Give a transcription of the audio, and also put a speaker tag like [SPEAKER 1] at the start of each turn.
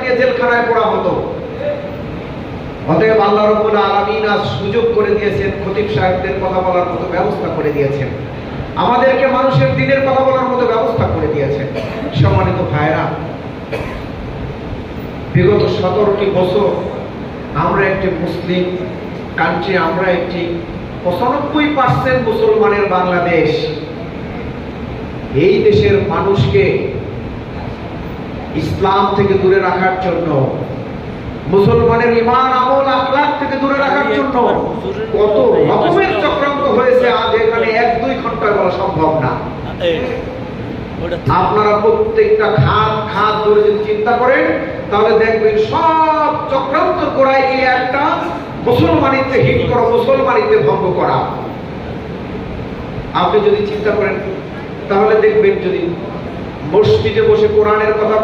[SPEAKER 1] নিয়ে জেলখানায় পড়া হতো। অতএব আল্লাহ রাব্বুল আলামিন আজ সুযোগ করে দিয়েছেন, খতিব সাহেবদের কথা বলার মতো ব্যবস্থা করে দিয়েছেন, আমাদেরকে মানুষের দিনের কথা বলার মতো ব্যবস্থা করে দিয়েছেন। সম্মানিত ভাইরা, বিগত 17টি বছর আমরা একটি মুসলিম কান্ট্রি, আমরা একটি 95% মুসলমানের বাংলাদেশ। এই দেশের মানুষকে ইসলাম থেকে দূরে রাখার জন্য, মুসলমানের ঈমান আমল আখলাক থেকে দূরে রাখার জন্য কত রকমের চক্রান্ত হয়েছে আজ এখানে 1-2 ঘন্টায় বলা সম্ভব না। আপনারা প্রত্যেকটা খাত ধরে যদি চিন্তা করেন তাহলে দেখবেন সব চক্রান্ত করায় গিয়ে একটা মুসলমানিতে হিট করা, মুসলমানিতে ভঙ্গ করা। আপনি যদি চিন্তা করেন তাহলে দেখবেন যদি মসজিদে বসে কোরআনের কথা